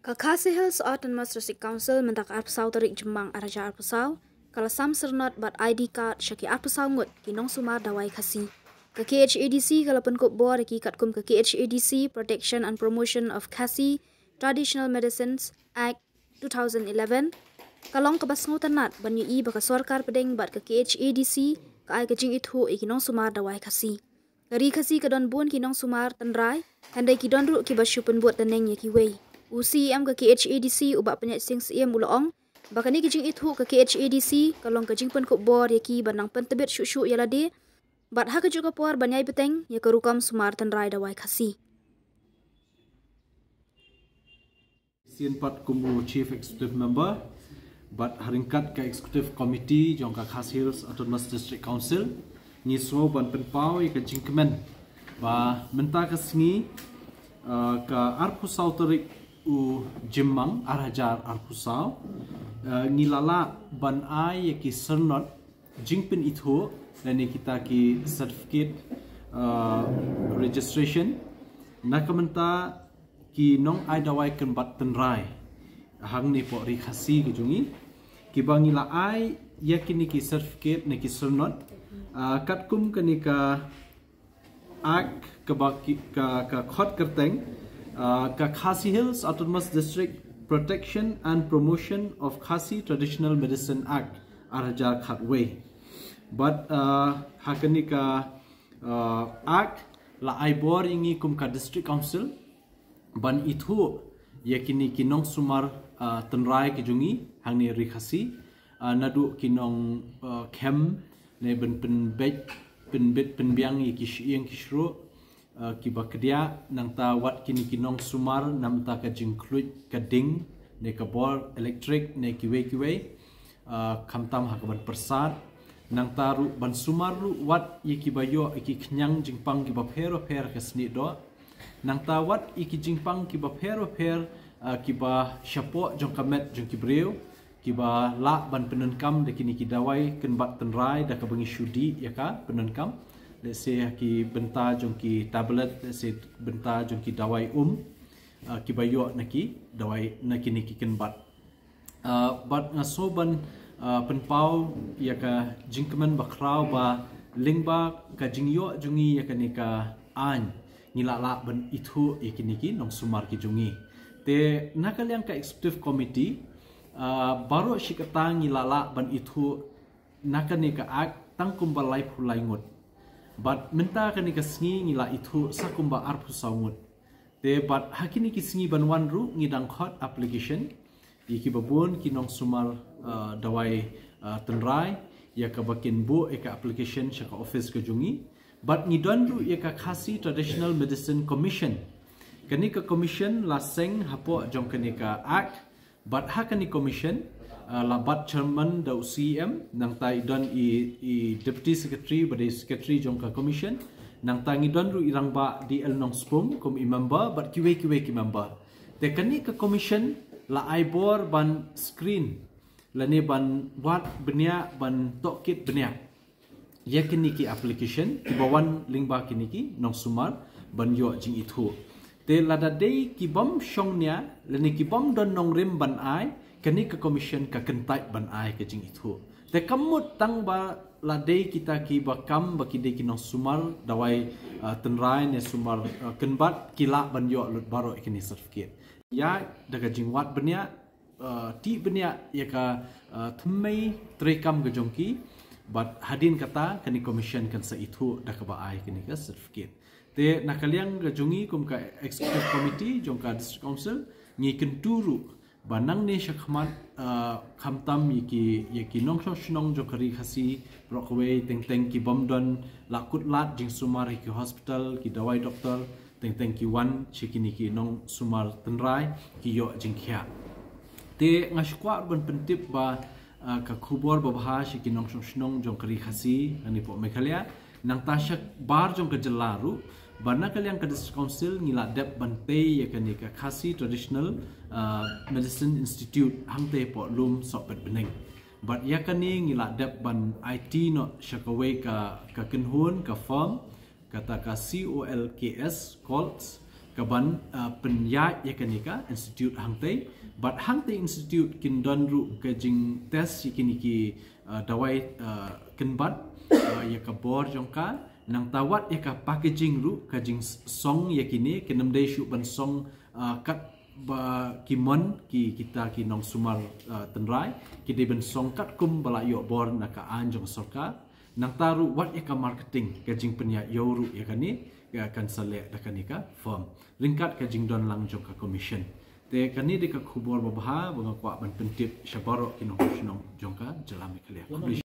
Khasi Hills Autonomous District Council mendak arpsau tarik jembang araja arpsau kalau sam sernot bat ID card syaki arpsau ngut ki Nongsumar dawai Khasi. Ke Khadc kalau penkop bor ki katkum ke Khadc Protection and Promotion of Khasi Traditional Medicines Act 2011 kalong ke basngu tanat banyu i baka sorkar pedeng bat ke Khadc ke ai ke jing itu ki Nongsumar dawai Khasi. Kari Khasi ke don bun ki Nongsumar tanrai handai ki don ru ki basyu penbuat teneng ya ki wei. UCM ke Khadc ubak penyat sing siem uloong bakani kijing itu ke Khadc kalong kijing pen kop bor yaki banang pentebit syuk-syuk yalade bat ha kejuk kapor banyai beteng ya kerukam sumar tanrai dawai Khasi. Sian pat kumu Chief Executive Member bat haringkat ke Executive Committee jong ka Khasi Hills Autonomous District Council ni so ban penpau ya kijing kemen ba menta ke singi ka arpusau terik u jemang arajar arpusau ngilala ban ai ki sernot jingpin itu dan kita ki certificate registration nakamenta ki nong ai dawai Kynbat tenrai hang ni po ri Khasi ke jungi ki bangila ai yakini ki certificate ne ki sernot katkum kanika ak ka khot kerteng ka Khasi Hills Autonomous District Protection and Promotion of Khasi Traditional Medicine Act araja Khadc. But hakani ka act la aibor ingi kum ka District Council ban itu yakini ki Nongsumar tenrai ki jungi hangni ri Khasi nadu ki nong kem ne ben pen biang ki shieng ki shru ki bakdia nang ta wat kini ki Nongsumar nam ta ka jinkluit ka ding ne ka bor electric ne ki we khamtam hakaban persat nang ta ru ban sumar ru wat ki bayo ki knyang jingpang ki ba phero pher ka sni do nang ta wat ki jingpang ki ba phero pher ki ba shapo jong kamet jong ki breu ki ba la ban penenkam de kini ki dawai Kynbat tenrai da ka bangi shudi ya ka penenkam. Let's say ki benta jong ki tablet, let's say benta jong ki dawai ki bayo naki dawai naki ni ki Kynbat. But ngasoban penpau ya ka jingkemen bakrau ba lingba ka jingyo jungi ya ka ni ka an ngilala ban itu ya kini ki Nongsumar ki jungi. Te nakaliang ka executive committee baru shikata ngilala ban itu nakani ka ak tangkum balai phulai ngut. But menta kani ka singi ngila itu sakumba arpusau ngut. Te but hakini ki singi banwan ru ngidang khot application iki babun ki Nongsumar dawai tenrai ya ka bakin bu eka application shaka office ka jungi but ngidon ru ya ka Khasi Traditional Medicine Commission kani ka commission la seng hapo jong kani ka act but hakani commission labat chairman da UCM nang tai don i deputy secretary bade secretary jong ka commission nang tangi don ru irang ba DL Nongsum kum i member but kiwe ki member te kani ka commission la aibor ban screen la ne ban wat benia ban tokit benia yakini ki application ki bawan lingba kini ki Nongsumar ban yo jing itu te lada dei ki bom shongnya la ne ki bom don nongrim ban ai kani ka commission ka kentai ban ai ke jing itu te kamut tang ba la dei kita ki bakam ba ki dei ki Nongsumar dawai tenrai ne sumar Kynbat kila ban yo lut baro kini certificate ya daga jingwat benia ti benia ya ka thmei trekam ga jongki but hadin kata kani commission kan sa itu daka ba ai kini ka certificate te nakaliang ga jongi kum ka executive committee jong ka district council ngi kenturu banang ne shakhmat khamtam yiki nongsong jokari Khasi brokwe teng ki bomdon lakut lat jing sumar ki hospital ki dawai doktor teng ki wan chikini ki Nongsumar tenrai ki yo jingkhya te ngashkwa ban pentip ba ka khubor ba bha ki nongsong jokari Khasi ani po Meghalaya nang tasyak bar jong ka jelaru bana kaliang ka district council ngila dep bante ya kani ka Khasi Traditional Medicine Institute hangte po lum sopet beneng but ya kani ngila dep ban IT no shakaway ka kinhun ka firm kata ka COLKS kaban penyai ya kanika institute hangtai but hangtai institute Kyrdan ru kajing test yakini ki dawai Kynbat ya ka bor jongka nang tawat ya ka packaging ru kajing song yakini kenamdai shu ban song kat ba kimon ki kita ki Nongsumar tenrai ki de ben song kat kum bala yo bor naka anjong sorka nang taru wat ya ka marketing kajing penya yoru ya kani ya kan sale da kanika firm ringkat kajing don lang jong ka commission te kani de ka khubor babha banga kwa ban pentip shabaro ki nong jong ka jalami khalia